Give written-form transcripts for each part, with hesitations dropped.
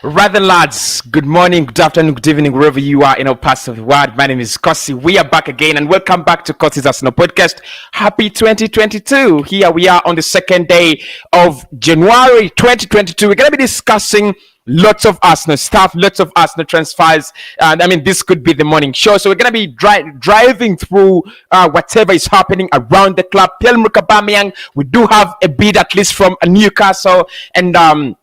Rather, lads, good morning, good afternoon, good evening, wherever you are in all parts of the world. My name is Cossy. We are back again, and welcome back to Cossy's Arsenal podcast. Happy 2022. Here we are on the second day of January 2022. We're going to be discussing lots of Arsenal stuff, lots of Arsenal transfers. And this could be the morning show. So we're going to be driving through whatever is happening around the club. Pierre-Emerick Aubameyang, we do have a bid at least from Newcastle, and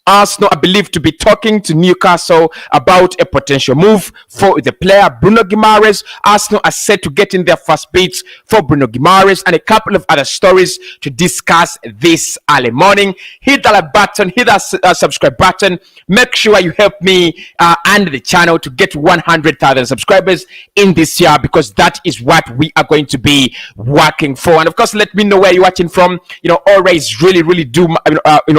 Arsenal are believed to be talking to Newcastle about a potential move for the player Bruno Guimarez. Arsenal are set to get in their first bids for Bruno Guimarez, and a couple of other stories to discuss this early morning. Hit that like button, hit that subscribe button. Make sure you help me and the channel to get 100,000 subscribers in this year, because that is what we are going to be working for. And of course, let me know where you're watching from. Always really do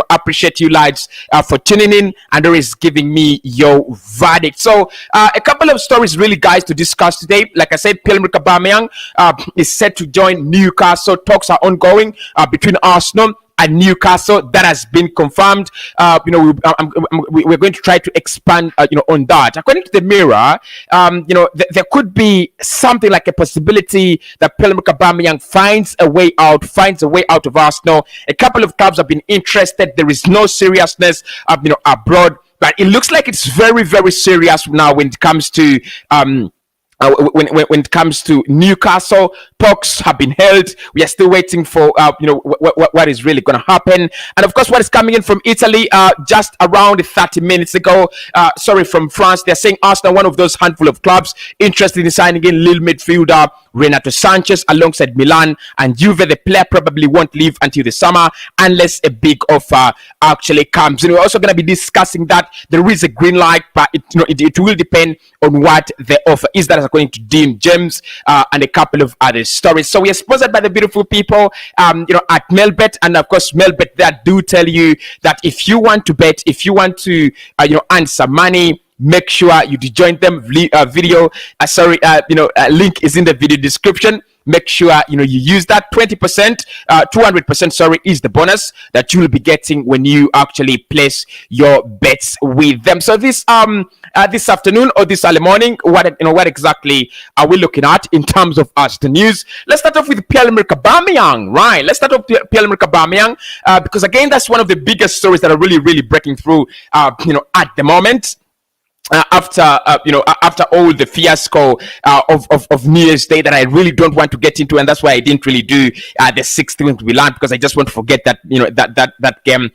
appreciate you lads for tuning in and always giving me your verdict. So a couple of stories really, guys, to discuss today. Like I said, Pierre-Emerick Aubameyang is set to join Newcastle. Talks are ongoing between Arsenal and Newcastle. That has been confirmed. We're going to try to expand on that. According to the Mirror, there could be something like a possibility that Pierre-Emerick Aubameyang finds a way out of Arsenal. A couple of clubs have been interested. There is no seriousness abroad, but it looks like it's very serious now when it comes to when it comes to Newcastle. Talks have been held. We are still waiting for what is really going to happen. And of course, what is coming in from Italy just around 30 minutes ago, from France, they're saying Arsenal, one of those handful of clubs interested in signing in Lille midfielder Renato Sanchez alongside Milan and Juve. The player probably won't leave until the summer unless a big offer actually comes. We're also going to be discussing that. There is a green light, but it will depend on what the offer is. That is according to Dean James and a couple of other stories. So we are sponsored by the beautiful people at Melbet, and of course Melbet there do tell you that if you want to bet, if you want to earn some money, make sure you join them. Link is in the video description. Make sure you use that. 20%, 200%, is the bonus that you will be getting when you actually place your bets with them. So this afternoon or this early morning, what exactly are we looking at in terms of the news? Let's start off with Pierre-Emerick Aubameyang, right? Let's start off with Pierre-Emerick Aubameyang because again, that's one of the biggest stories that are really breaking through at the moment. After all the fiasco of New Year's Day that I really don't want to get into, and that's why I didn't really do the 16th Milan, because I just want to forget that that game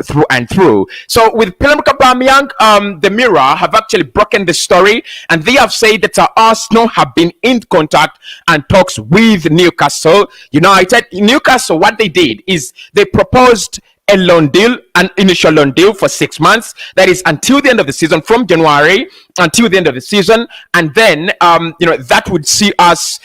through and through. So with Pierre-Emerick Aubameyang, the Mirror have actually broken the story, and they have said that Arsenal have been in contact and talks with Newcastle United. Newcastle, what they did is they proposed an initial loan deal for 6 months. That is until the end of the season, from January until the end of the season, and then that would see us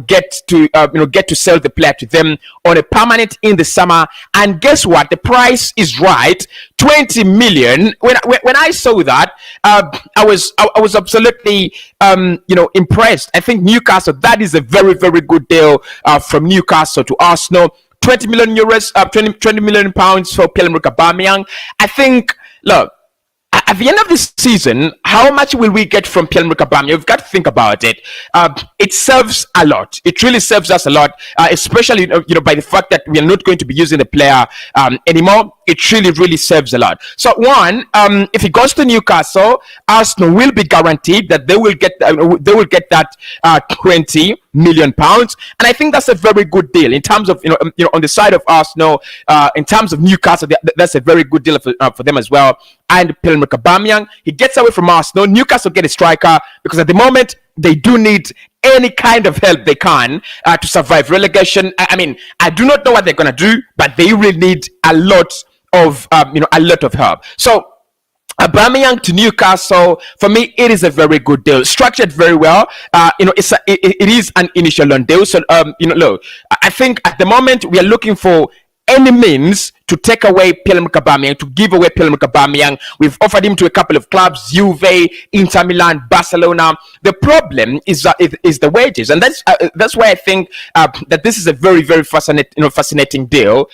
get to sell the player to them on a permanent in the summer. And guess what? The price is right, 20 million. When I saw that, I was absolutely impressed. I think Newcastle, that is a very good deal from Newcastle to Arsenal. 20 million euros, 20 million pounds for Pierre-Emerick Aubameyang. I think, look, at the end of this season, how much will we get from Pierre-Emerick Aubameyang? You've got to think about it. It serves a lot. It really serves us a lot, especially by the fact that we are not going to be using the player anymore. it really serves a lot. So one, if he goes to Newcastle, Arsenal will be guaranteed that they will get that 20 million pounds, and I think that's a very good deal in terms of on the side of Arsenal. In terms of Newcastle, that's a very good deal for them as well. And Pierre-Emerick Aubameyang, he gets away from Arsenal. Newcastle get a striker because at the moment they do need any kind of help they can to survive relegation. I mean, I do not know what they're gonna do, but they really need a lot of help. So Aubameyang to Newcastle, for me, it is a very good deal, structured very well. It is an initial loan deal. So look, I think at the moment we are looking for any means to take away Pierre-Emerick Aubameyang, to give away Pierre-Emerick Aubameyang. We've offered him to a couple of clubs, Juve, Inter Milan, Barcelona. The problem is the wages, and that's why I think that this is a very fascinating deal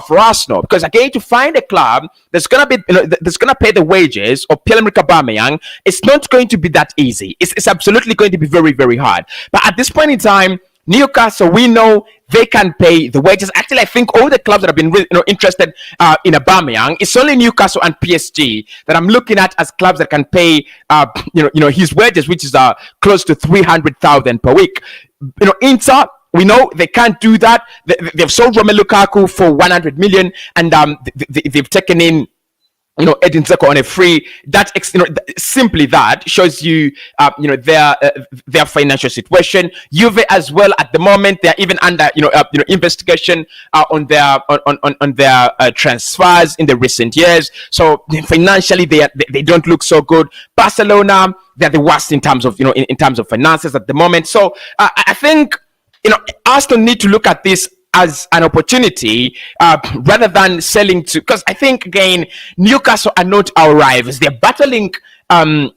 for Arsenal, because again, to find a club that's gonna pay the wages of Pierre-Emerick Aubameyang, it's not going to be that easy. It's absolutely going to be very hard. But at this point in time, Newcastle, we know they can pay the wages. Actually, I think all the clubs that have been interested in Aubameyang, it's only Newcastle and PSG that I'm looking at as clubs that can pay his wages, which is close to 300,000 per week. Inter, we know they can't do that. They've sold Romelu Lukaku for 100 million, and they've taken in Edin Dzeko on a free. That simply that shows you their financial situation. Juve as well, at the moment they're even under investigation on their transfers in the recent years. So financially they don't look so good. Barcelona, they're the worst in terms of finances at the moment. So I think Arsenal need to look at this as an opportunity rather than selling to, because I think again Newcastle are not our rivals. They're battling a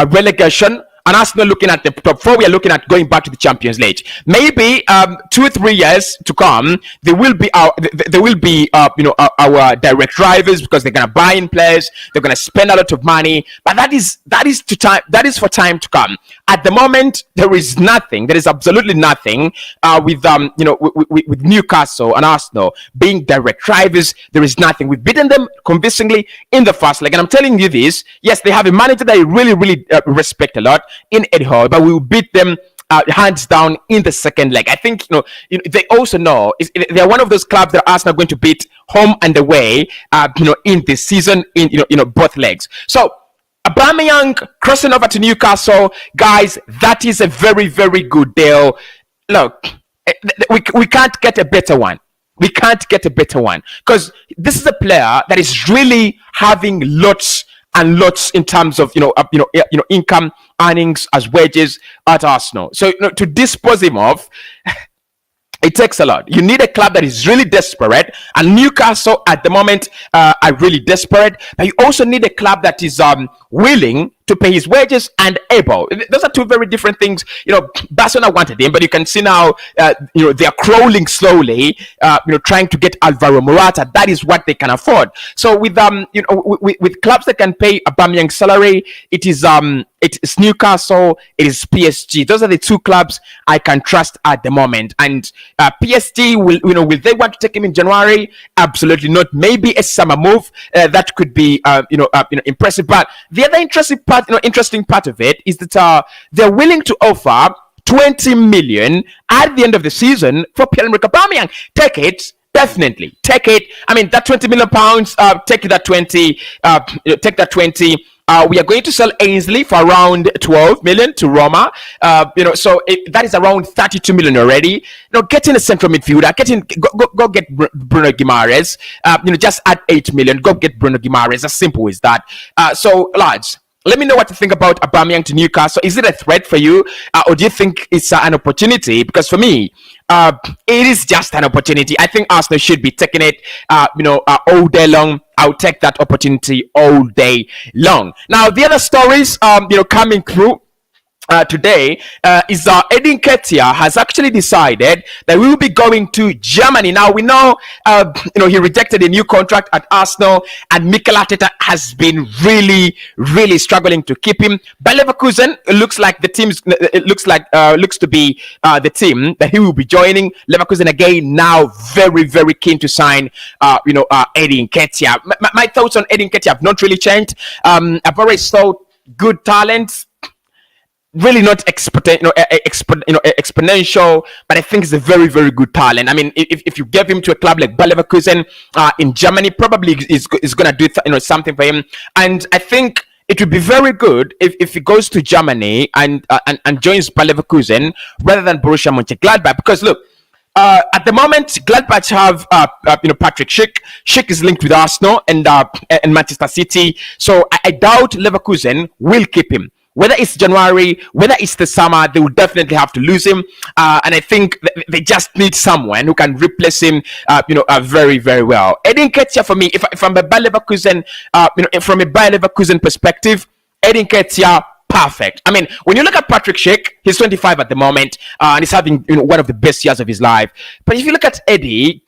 relegation, and Arsenal looking at the top four. We are looking at going back to the Champions League. Maybe 2 or 3 years to come, they will be our direct rivals, because they're gonna buy in players, they're gonna spend a lot of money. But that is for time to come. At the moment, there is nothing. There is absolutely nothing with Newcastle and Arsenal being direct rivals. There is nothing. We've beaten them convincingly in the first leg, and I'm telling you this. Yes, they have a manager that I really respect a lot in Eddie Howe, but we will beat them hands down in the second leg. I think they also know they're one of those clubs that Arsenal are going to beat home and away. In this season, in both legs. So Aubameyang crossing over to Newcastle, guys, that is a very good deal. Look, we can't get a better one. We can't get a better one, because this is a player that is really having lots and lots in terms of income, earnings as wages at Arsenal. So to dispose him of, it takes a lot. You need a club that is really desperate, and Newcastle at the moment are really desperate. But you also need a club that is willing to pay his wages and able. Those are two very different things. Barcelona wanted him, but you can see now, they are crawling slowly, trying to get Alvaro Morata. That is what they can afford. So with clubs that can pay Aubameyang's salary, it's Newcastle, it is PSG. Those are the two clubs I can trust at the moment. And PSG will they want to take him in January? Absolutely not. Maybe a summer move that could be impressive. But the other interesting part of it is that they're willing to offer 20 million at the end of the season for Pierre-Emerick Aubameyang. Take it. Definitely take it. I mean, that 20 million pounds, take that 20, take that 20. We are going to sell Ainsley for around 12 million to Roma. So that is around 32 million already. Getting a central midfielder, go get Bruno Guimarez. Just add 8 million. Go get Bruno Guimarez. As simple as that. So lads, let me know what you think about Aubameyang to Newcastle. Is it a threat for you, or do you think it's an opportunity? Because for me, it is just an opportunity. I think Arsenal should be taking it, all day long. I'll take that opportunity all day long. Now, the other stories, coming through. today is Eddie Nketiah has actually decided that we will be going to Germany. Now we know, he rejected a new contract at Arsenal, and Mikel Arteta has been really struggling to keep him. But Leverkusen, it looks like the team's, it looks to be the team that he will be joining. Leverkusen again now very keen to sign, Eddie Nketiah. My thoughts on Eddie Nketiah have not really changed. I've always thought good talent. Really not exponential, but I think it's a very good talent. I mean, if you gave him to a club like Bayer Leverkusen in Germany, probably is gonna do something for him. And I think it would be very good if he goes to Germany and joins Bayer Leverkusen rather than Borussia Mönchengladbach. Because look, at the moment, Gladbach have Patrick Schick. Schick is linked with Arsenal and Manchester City, so I doubt Leverkusen will keep him. Whether it's January, whether it's the summer, they will definitely have to lose him. And I think they just need someone who can replace him, very well. Eddie Nketiah, for me, if I'm a Bayer Leverkusen, from a Bayer Leverkusen perspective, Eddie Nketiah, perfect. I mean, when you look at Patrick Schick, he's 25 at the moment, and he's having one of the best years of his life. But if you look at Eddie,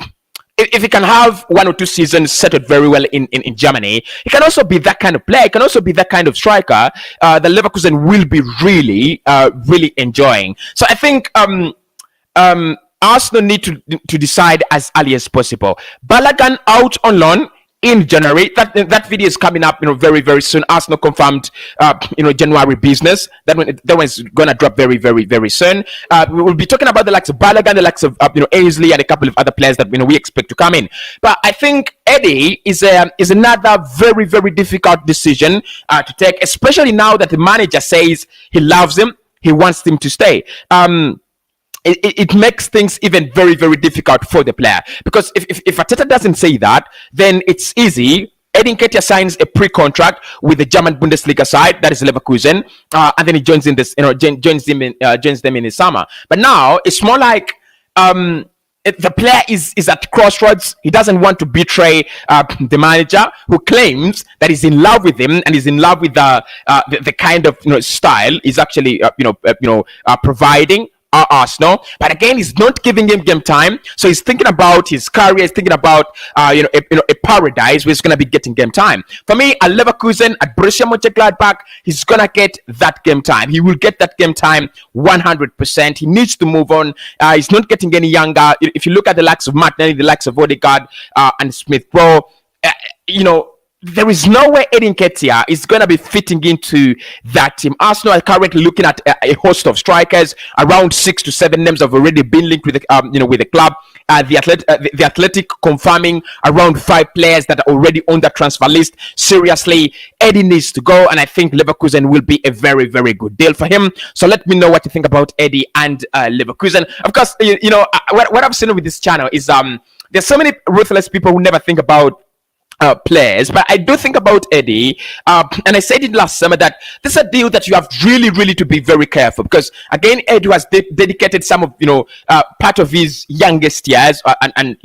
if he can have 1 or 2 seasons settled very well in Germany, he can also be that kind of player. He can also be that kind of striker that Leverkusen will be really enjoying. So I think Arsenal need to decide as early as possible. Balogun out on loan in January. That video is coming up, very soon. Arsenal confirmed, January business. That one's gonna drop very soon. We will be talking about the likes of Balogun, the likes of Ainsley, and a couple of other players that we expect to come in. But I think Eddie is another very difficult decision to take, especially now that the manager says he loves him, he wants him to stay. It makes things even very difficult for the player, because if Arteta doesn't say that, then it's easy. Eddie Nketiah signs a pre-contract with the German Bundesliga side, that is Leverkusen, and then he joins them in the summer. But now it's more like the player is at crossroads. He doesn't want to betray the manager, who claims that he's in love with him and is in love with the kind of style he's actually providing Arsenal. But again, he's not giving him game time, so he's thinking about his career. He's thinking about a paradise where he's gonna be getting game time. For me, at Leverkusen, at Borussia Mönchengladbach, he's gonna get that game time. He will get that game time 100%. He needs to move on. He's not getting any younger. If you look at the likes of Martinelli, the likes of Odegaard and Smith Rowe, there is no way Eddie Nketiah is going to be fitting into that team. Arsenal are currently looking at a host of strikers. Around 6 to 7 names have already been linked with the club. The Athletic confirming around 5 players that are already on the transfer list. Seriously, Eddie needs to go, and I think Leverkusen will be a very good deal for him. So let me know what you think about Eddie and Leverkusen. Of course, what I've seen with this channel is there's so many ruthless people who never think about players, but I do think about Eddie, and I said it last summer that this is a deal that you have really to be very careful, because again, Eddie has dedicated some of part of his youngest years and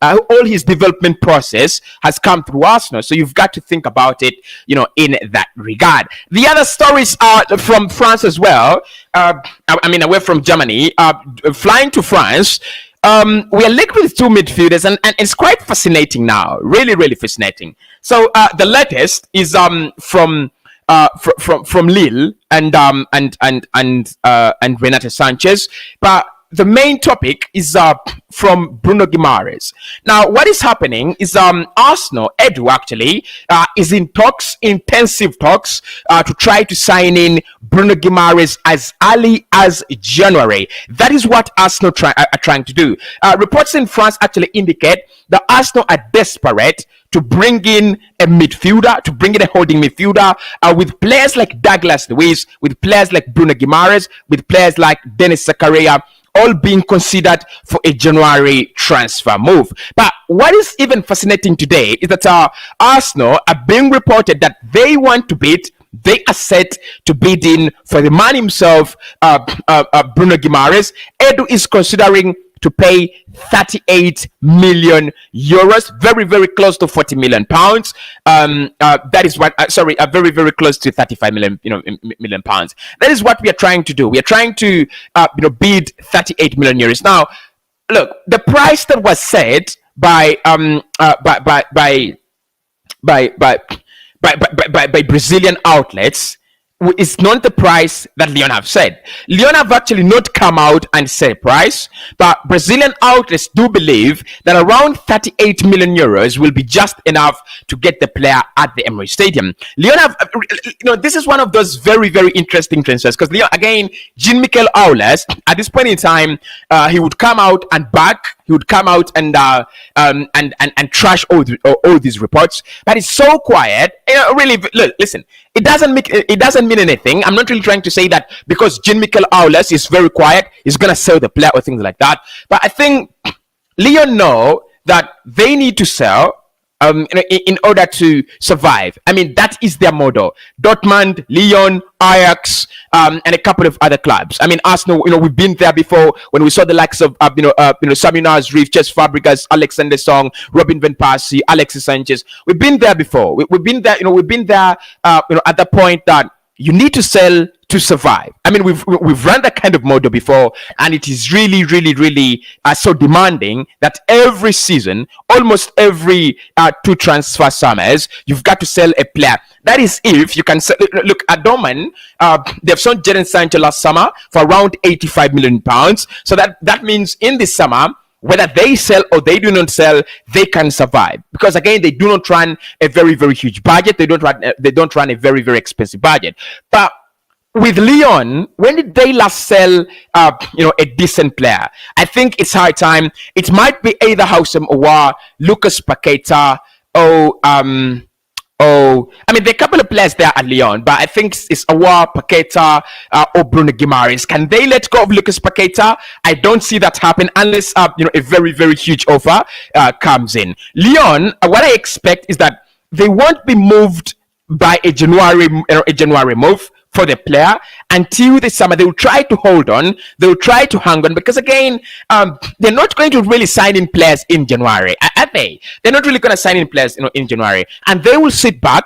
all his development process has come through Arsenal, so you've got to think about it in that regard. The other stories are from France as well. Away from Germany, flying to France. We are linked with 2 midfielders, and it's quite fascinating now. Really fascinating. So the latest is from Lille and Renato Sanchez, but the main topic is from Bruno Guimarez. Now, what is happening is Arsenal, Edu actually, is in intensive talks to try to sign in Bruno Guimarez as early as January. That is what Arsenal are trying to do. Reports in France actually indicate that Arsenal are desperate to bring in a midfielder, to bring in a holding midfielder, with players like Douglas Luiz, with players like Bruno Guimarez, with players like Denis Zakaria, all being considered for a January transfer move. But what is even fascinating today is that Arsenal are being reported that they want to bid. They are set to bid in for the man himself, Bruno Guimarez. Edu is considering to pay 38 million euros, very, very close to 40 million pounds. That is what, very, very close to 35 million, million pounds. That is what we are trying to do. We are trying to, bid 38 million euros. Now, look, the price that was set by Brazilian outlets is not the price that Lyon have said. Lyon have actually not come out and said price, but Brazilian outlets do believe that around 38 million euros will be just enough to get the player at the Emirates Stadium. Lyon have, this is one of those very, very interesting transfers because Lyon, again, Jean-Michel Aulas, at this point in time, he would come out and back. He would come out and trash all these reports, but it's so quiet. Really, look, listen. It doesn't mean anything. I'm not really trying to say that because Jean-Michel Aulas is very quiet, he's gonna sell the player or things like that. But I think Lyon know that they need to sell in order to survive. I mean, that is their motto. Dortmund, Lyon, Ajax, and a couple of other clubs. I mean, Arsenal, we've been there before when we saw the likes of, Sami Reef, Cesc Fabregas, Alexander Song, Robin Van Persie, Alexis Sanchez. We've been there before. We've been there, we've been there, at the point that you need to sell to survive. I mean, we've run that kind of model before, and it is really, really, really so demanding that every season, almost every 2 transfer summers, you've got to sell a player. That is if you can sell. Look, at Dortmund, they've sold Jadon Sancho last summer for around 85 million pounds. So that means in this summer, whether they sell or they do not sell, they can survive because again, they do not run a very, very huge budget. They don't run a very, very expensive budget. But with Lyon, when did they last sell, a decent player? I think it's high time. It might be either Houssem Aouar, Lucas Paqueta, or I mean, there are a couple of players there at Lyon, but I think it's Aouar, Paqueta, or Bruno Guimarez. Can they let go of Lucas Paqueta? I don't see that happen unless, a very, very huge offer comes in. Lyon, what I expect is that they won't be moved by a January move for the player until the summer. They will try to hold on. They will try to hang on because again, they're not going to really sign in players in January, are they? They're not really going to sign in players, in January, and they will sit back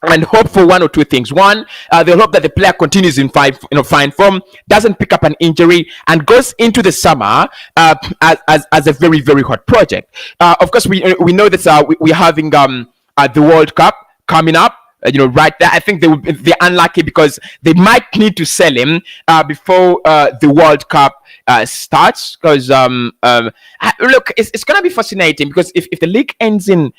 and hope for one or two things. One, they'll hope that the player continues in fine form, doesn't pick up an injury, and goes into the summer as a very, very hot project. Of course, we know that we're having the World Cup coming up. Right there, I think they're unlucky because they might need to sell him before the World Cup starts. Because look, it's gonna be fascinating because if the league ends in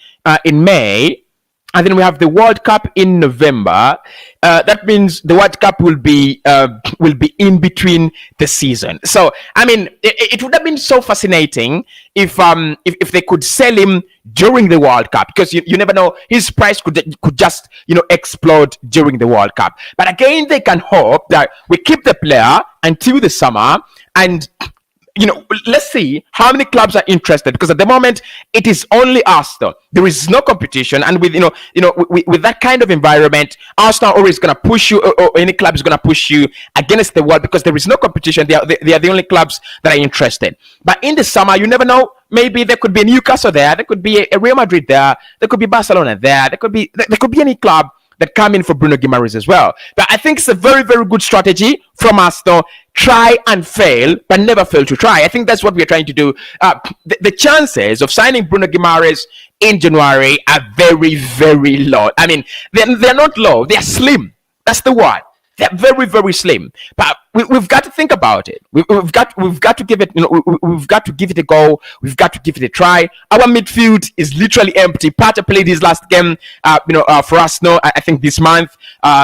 May, and then we have the World Cup in November, that means the World Cup will be in between the season. So I mean, it would have been so fascinating if they could sell him during the World Cup, because you never know, his price could just explode during the World Cup. But again, they can hope that we keep the player until the summer, and let's see how many clubs are interested, because at the moment it is only Arsenal. There is no competition, and with with that kind of environment, Arsenal always going to push you, or any club is going to push you against the wall because there is no competition. They are the only clubs that are interested. But in the summer, you never know. Maybe there could be a Newcastle there. There could be a Real Madrid there. There could be Barcelona there. There could be any club that come in for Bruno Guimarez as well. But I think it's a very, very good strategy from Arsenal. Try and fail, but never fail to try. I think that's what we're trying to do. The chances of signing Bruno Guimarez in January are very, very low. I mean, they're not low. They're slim. That's the word. They're very, very slim. But we've got to think about it. We've got to give it. We've got to give it a go. We've got to give it a try. Our midfield is literally empty. Partey played his last game. For Arsenal, I think this month.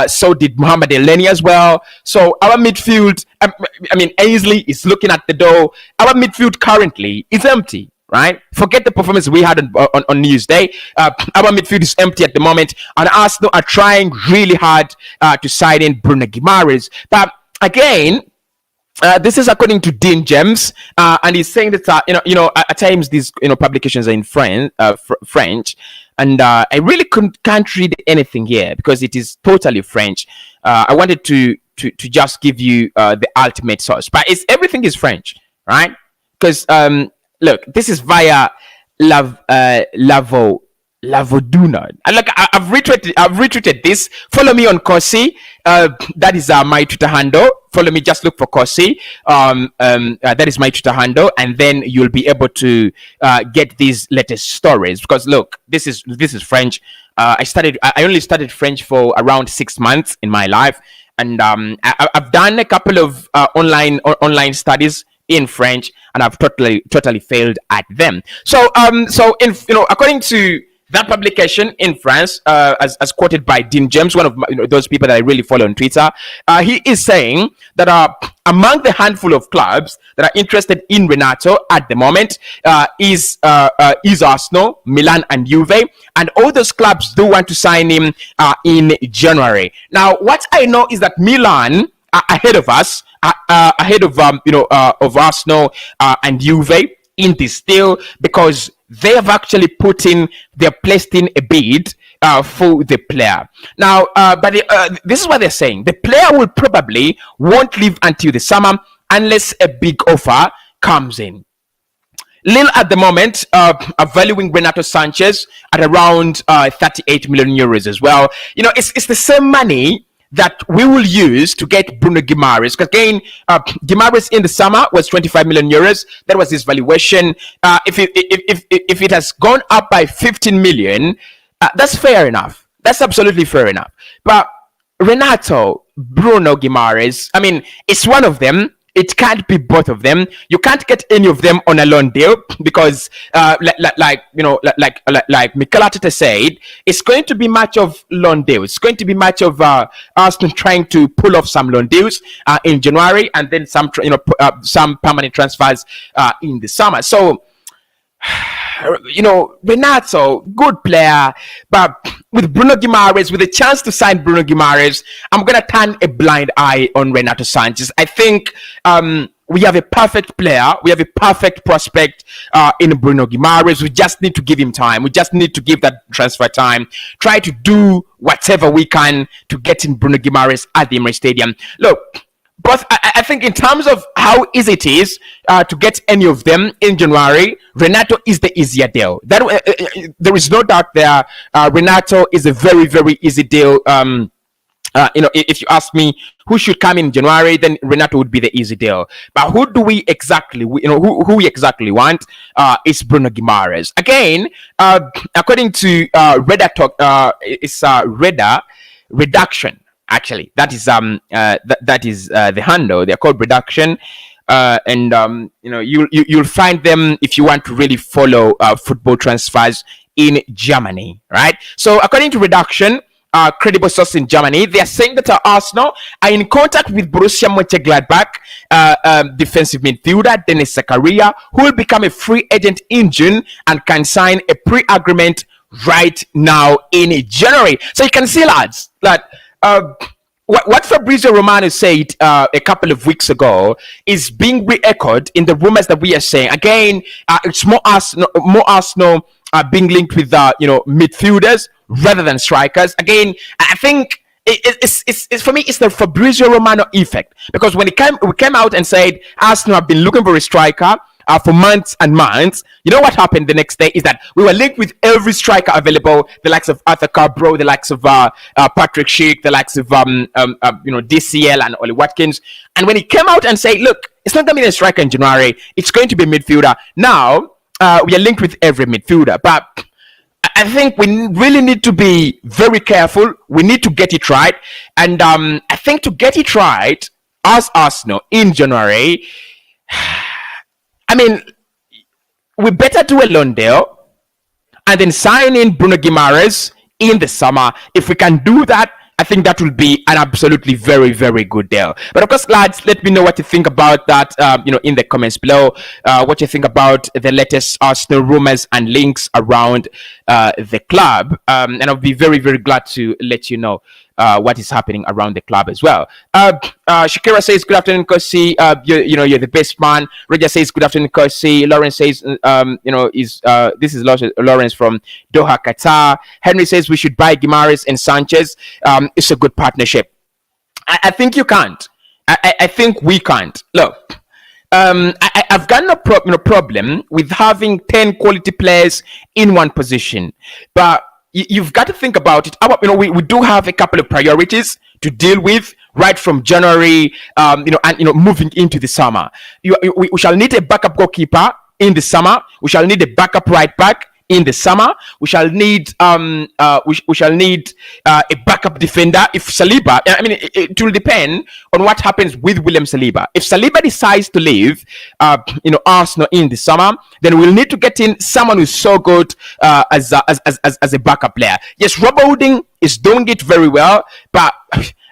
So did Mohamed Elneny as well. So our midfield. I mean, Ainsley is looking at the door. Our midfield currently is empty. Right? Forget the performance we had on New Year's Day. Our midfield is empty at the moment, and Arsenal are trying really hard to sign in Bruno Guimarez. But again, this is according to Dean James, and he's saying that at times these publications are in French, and I really can't read anything here because it is totally French. I wanted to just give you the ultimate source, but everything is French, right? because look, this is via Lavoduna. And look, I've retweeted this. Follow me on Cossy. That is my Twitter handle. Follow me. Just look for Cossy. That is my Twitter handle, and then you'll be able to get these latest stories. Because look, this is French. I only studied French for around 6 months in my life, and I've done a couple of online studies in French, and I've totally failed at them. So in according to that publication in France, as quoted by Dean James, one of those people that I really follow on Twitter, he is saying that among the handful of clubs that are interested in Renato at the moment is Arsenal, Milan, and Juve, and all those clubs do want to sign him in January. Now, what I know is that Milan are ahead of us, ahead of Arsenal and Juve in this deal, because they have actually placed in a bid for the player. Now, but this is what they're saying: the player will probably won't leave until the summer unless a big offer comes in. Lille at the moment are valuing Renato Sanchez at around 38 million euros as well. It's the same money that we will use to get Bruno Guimarez. Because again, Guimarez in the summer was 25 million euros. That was his valuation. If it has gone up by 15 million, that's fair enough. That's absolutely fair enough. But Renato, Bruno Guimarez, I mean, it's one of them. It can't be both of them. You can't get any of them on a loan deal because, like Mikel Arteta said, it's going to be much of loan deals. It's going to be much of Arsenal trying to pull off some loan deals in January, and then some permanent transfers in the summer. So, Renato, good player, but with Bruno Guimarez, with a chance to sign Bruno Guimarez, I'm going to turn a blind eye on Renato Sanchez. I think we have a perfect player. We have a perfect prospect in Bruno Guimarez. We just need to give him time. We just need to give that transfer time. Try to do whatever we can to get in Bruno Guimarez at the Emirates Stadium. Look, but I think in terms of how easy it is to get any of them in January, Renato is the easier deal. There is no doubt there. Renato is a very, very easy deal. If you ask me who should come in January, then Renato would be the easy deal. But who do we exactly, who we exactly want is Bruno Guimarez. Again, according to Redder Talk, it's Redder Reduction. Actually, that is the handle. They're called Reduction, and you'll find them if you want to really follow football transfers in Germany, right? So according to Reduction, credible source in Germany, they are saying that Arsenal are in contact with Borussia Mönchengladbach defensive midfielder Dennis Zakaria, who will become a free agent in June and can sign a pre-agreement right now in January. So you can see, lads, that what Fabrizio Romano said a couple of weeks ago is being re-echoed in the rumors that we are saying. Again, it's more Arsenal being linked with midfielders rather than strikers. Again, I think it's for me, it's the Fabrizio Romano effect, because when we came out and said Arsenal have been looking for a striker for months and months, you know what happened the next day is that we were linked with every striker available, the likes of Arthur Carbro, the likes of Patrick Schick, the likes of DCL and Oli Watkins. And when he came out and said, look, it's not going to be a striker in January, it's going to be a midfielder. Now, we are linked with every midfielder. But I think we really need to be very careful. We need to get it right. And I think to get it right, as Arsenal in January, I mean, we better do a loan deal and then sign in Bruno Guimarez in the summer. If we can do that, I think that will be an absolutely very, very good deal. But of course, lads, let me know what you think about that, in the comments below. What you think about the latest Arsenal rumors and links around the club. And I'll be very, very glad to let you know what is happening around the club as well. Shakira says, good afternoon, Cossy. You're the best man. Roger says, good afternoon, Cossy. Lawrence says, this is Lawrence from Doha, Qatar. Henry says, we should buy Guimarez and Sanchez. It's a good partnership. I think you can't. I think we can't. Look, I've got no problem with having 10 quality players in one position, but you've got to think about it. We do have a couple of priorities to deal with right from January, and moving into the summer. We shall need a backup goalkeeper in the summer. We shall need a backup right back in the summer. We shall need we shall need a backup defender if Saliba. It will depend on what happens with William Saliba. If Saliba decides to leave Arsenal in the summer, then we'll need to get in someone who's so good as a backup player. Yes, Rob Holding is doing it very well, but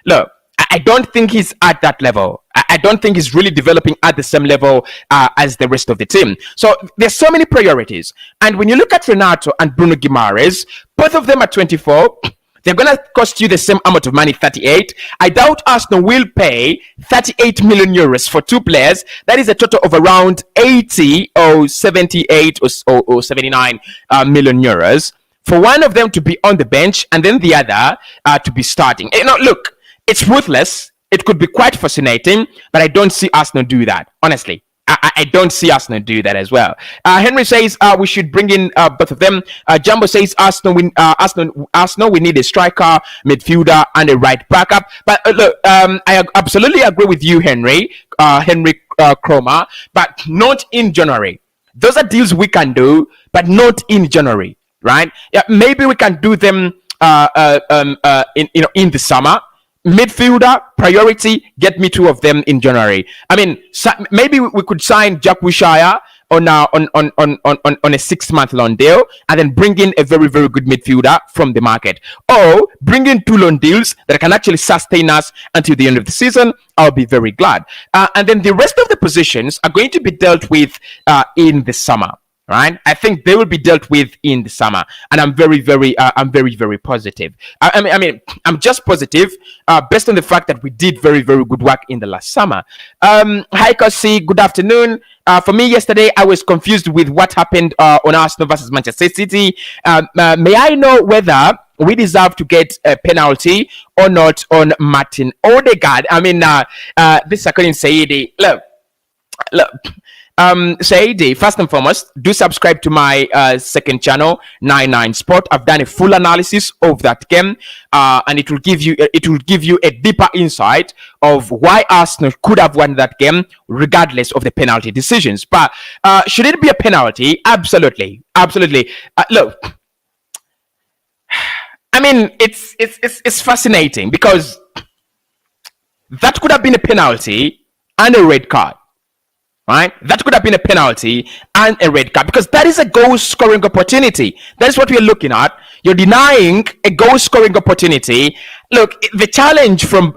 look, I don't think he's at that level. I don't think he's really developing at the same level as the rest of the team. So there's so many priorities. And when you look at Renato and Bruno Guimarez, both of them are 24. They're going to cost you the same amount of money, 38. I doubt Arsenal will pay 38 million euros for two players. That is a total of around 80 or 78 or 79 million euros for one of them to be on the bench and then the other to be starting. Look, it's ruthless. It could be quite fascinating, but I don't see Arsenal do that. Honestly, I don't see Arsenal do that as well. Henry says we should bring in both of them. Jumbo says Arsenal, we need a striker, midfielder, and a right backup. But look, I absolutely agree with you, Henry Cromer, but not in January. Those are deals we can do, but not in January, right? Yeah, maybe we can do them in the summer. Midfielder priority, get me two of them in January. Maybe we could sign Jack Wilshere on a 6-month loan deal and then bring in a very, very good midfielder from the market, or bring in 2 loan deals that can actually sustain us until the end of the season. I'll be very glad. And then the rest of the positions are going to be dealt with in the summer. Right, I think they will be dealt with in the summer, and I'm very, very positive. I'm just positive based on the fact that we did very, very good work in the last summer. Hi, Cossy. Good afternoon. For me, yesterday I was confused with what happened on Arsenal versus Manchester City. May I know whether we deserve to get a penalty or not on Martin Odegaard? This is according to Saidi. Look. Saidi, first and foremost, do subscribe to my second channel, 99 Sport. I've done a full analysis of that game, and it will give you a deeper insight of why Arsenal could have won that game, regardless of the penalty decisions. But should it be a penalty? Absolutely. Look, it's fascinating because that could have been a penalty and a red card. Right? That could have been a penalty and a red card, because that is a goal scoring opportunity. That is what we're looking at. You're denying a goal scoring opportunity. Look, the challenge from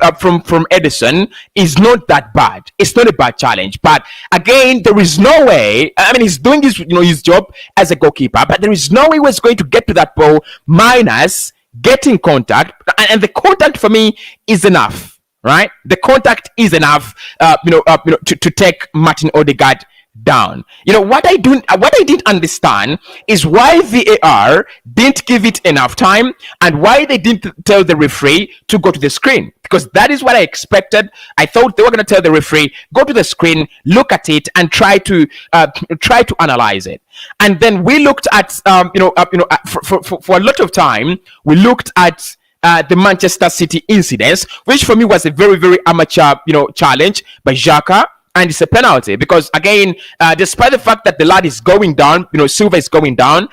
Edison is not that bad. It's not a bad challenge, but again, there is no way. He's doing his job as a goalkeeper, but there is no way he's going to get to that ball minus getting contact, and the contact for me is enough. Right, the contact is enough, to take Martin Odegaard down. What I didn't understand is why VAR didn't give it enough time, and why they didn't tell the referee to go to the screen, because that is what I expected. I thought they were going to tell the referee, go to the screen, look at it, and try to analyze it. And then we looked at for a lot of time we looked at the Manchester City incidents, which for me was a very, very amateur, challenge by Xhaka, and it's a penalty because, again, despite the fact that the lad is going down, Silva is going down,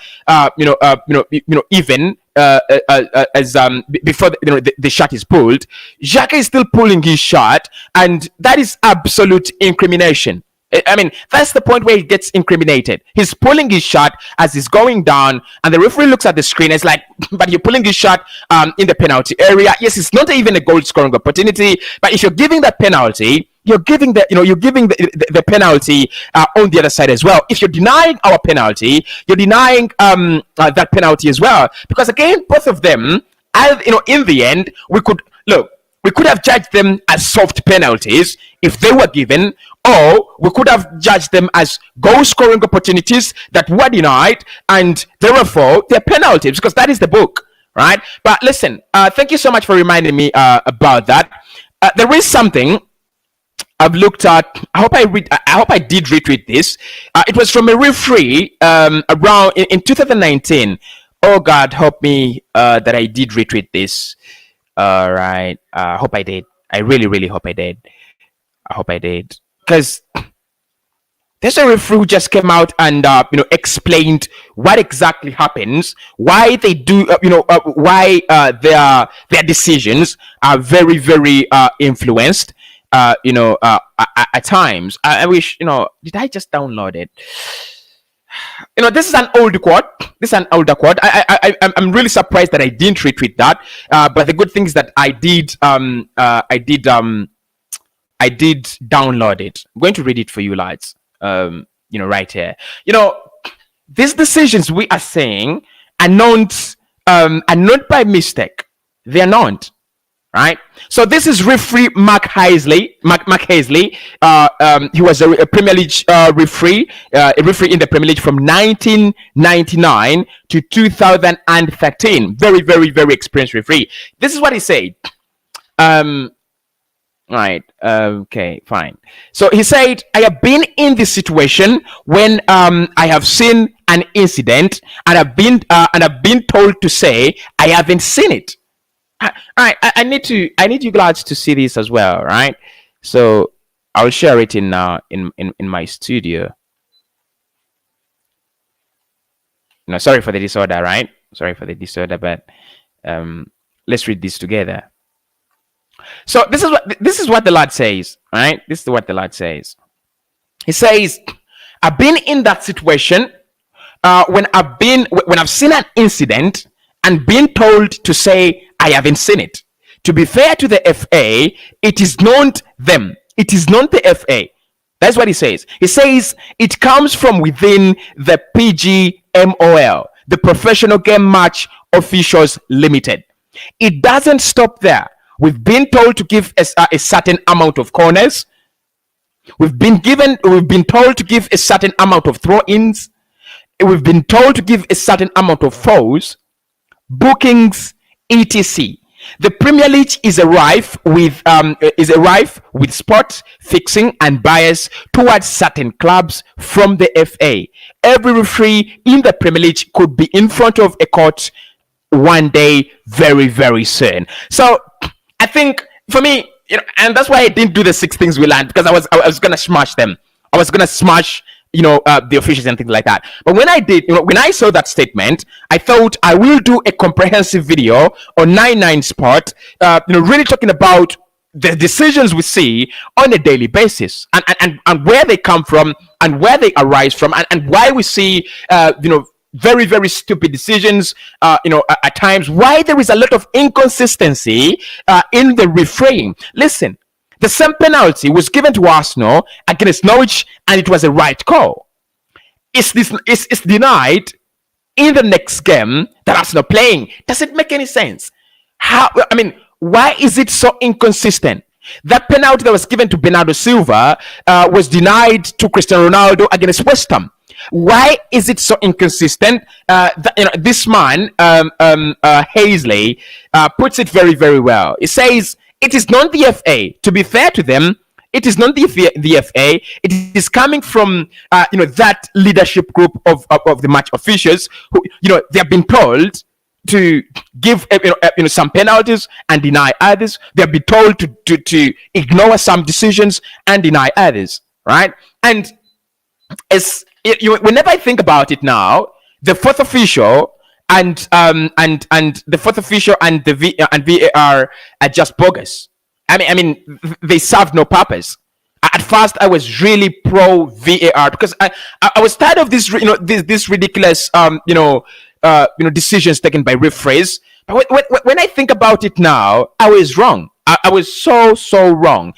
even as before the shot is pulled, Xhaka is still pulling his shot, and that is absolute incrimination. That's the point where he gets incriminated. He's pulling his shot as he's going down, and the referee looks at the screen. It's like, but you're pulling his shot in the penalty area. Yes, it's not even a goal scoring opportunity, but if you're giving that penalty, you're giving the penalty on the other side as well. If you're denying our penalty, you're denying that penalty as well. Because again, both of them, in the end, we could have judged them as soft penalties if they were given, or we could have judged them as goal-scoring opportunities that were denied, and therefore they're penalties, because that is the book, right? But listen, thank you so much for reminding me about that. There is something I've looked at. I hope I did retweet this. It was from a referee around in 2019. Oh God, help me that I did retweet this. All right. I hope I did. I really, really hope I did. I hope I did. Because there's a referee who just came out and explained what exactly happens, why they do, why their decisions are very, very influenced. At times, I wish, did I just download it? This is an older quote. I'm really surprised that I didn't retweet that. But the good thing is that I did download it. I'm going to read it for you, lads. Right here. These decisions we are saying are not by mistake. They are not. Right. So this is referee Mark Hazley. He was a Premier League referee, a referee in the Premier League from 1999 to 2013. Very, very, very experienced referee. This is what he said. Right. Okay. Fine. So he said, "I have been in this situation when I have seen an incident and I've been told to say I haven't seen it." All right. I need you guys to see this as well. Right. So I'll share it in my studio. No, sorry for the disorder. Right. Sorry for the disorder, but let's read this together. So this is what the lad says, right? This is what the lad says. He says, "I've been in that situation when I've seen an incident and been told to say I haven't seen it. To be fair to the FA, it is not them. It is not the FA." That's what he says. He says it comes from within the PGMOL, the Professional Game Match Officials Limited. It doesn't stop there. We've been told to give a certain amount of corners. We've been told to give a certain amount of throw-ins. We've been told to give a certain amount of fouls, bookings, etc. The Premier League is rife with spot fixing and bias towards certain clubs from the FA. Every referee in the Premier League could be in front of a court one day, very, very soon. So I think for me, and that's why I didn't do the 6 things we learned, because I was gonna smash them. I was gonna smash, the officials and things like that. But when I did, when I saw that statement, I thought I will do a comprehensive video on 99 Sport, really talking about the decisions we see on a daily basis and where they come from and where they arise from and why we see, very, very stupid decisions, at times, why there is a lot of inconsistency in the refereeing. Listen, the same penalty was given to Arsenal against Norwich, and it was a right call. It's denied in the next game that Arsenal playing. Does it make any sense? Why is it so inconsistent? That penalty that was given to Bernardo Silva was denied to Cristiano Ronaldo against West Ham. Why is it so inconsistent? This man, Hazley, puts it very, very well. He says it is not the FA. To be fair to them, it is not the FA. It is coming from that leadership group of the match officials who they have been told to give some penalties and deny others. They have been told to ignore some decisions and deny others. Right? And whenever I think about it now, the fourth official and the fourth official and VAR are just bogus. I mean, they serve no purpose. At first, I was really pro VAR because I was tired of this this ridiculous decisions taken by referees. But when I think about it now, I was wrong. I was so wrong.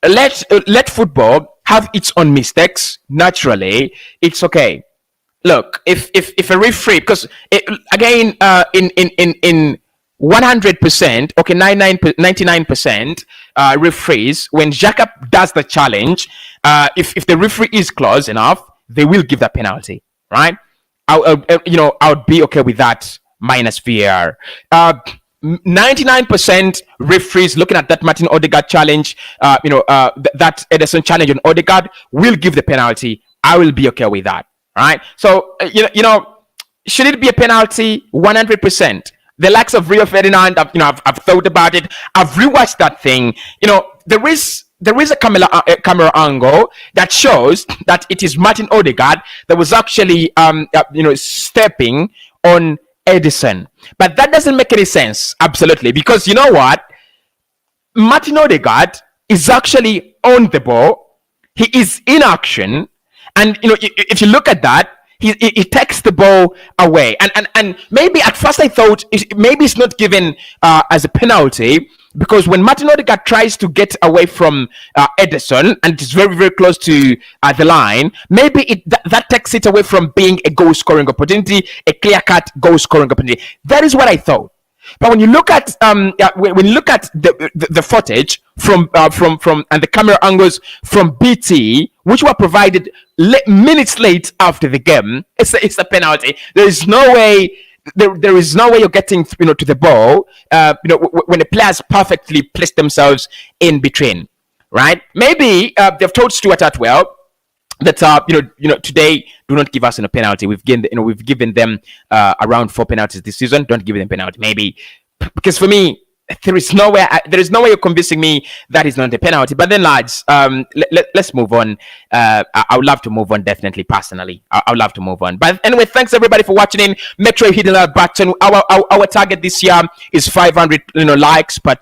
Let football have its own mistakes. Naturally, it's okay. Look, if a referee, because again, in 100%, okay, 99% referees, when Jacob does the challenge, if the referee is close enough, they will give that penalty, right? I would be okay with that minus VAR. 99% referees looking at that Martin Odegaard challenge, that Ederson challenge on Odegaard will give the penalty. I will be okay with that. All right. So, should it be a penalty? 100%. The likes of Rio Ferdinand, I've thought about it. I've rewatched that thing. There is a camera angle that shows that it is Martin Odegaard that was actually, stepping on Ederson. But that doesn't make any sense, absolutely, because you know what? Martin Odegaard is actually on the ball. He is in action. And, if you look at that, he takes the ball away. And maybe at first I thought maybe it's not given as a penalty, because when Martin Odegaard tries to get away from Ederson and it's very, very close to the line, maybe that takes it away from being a goal scoring opportunity, a clear-cut goal scoring opportunity. That is what I thought. But when you look at the footage from and the camera angles from BT, which were provided minutes late after the game, it's a penalty. There is no way. There is no way you're getting to the ball. When the players perfectly place themselves in between, right? Maybe they've told Stuart Atwell that today do not give us a penalty. We've given them around 4 penalties this season. Don't give them penalty. Maybe because for me there is no way you're convincing me that is not a penalty. But then, lads, let's move on. I would love to move on, definitely, personally. I would love to move on. But anyway, thanks everybody for watching in. Make sure you hit the like button. Our target this year is 500 likes per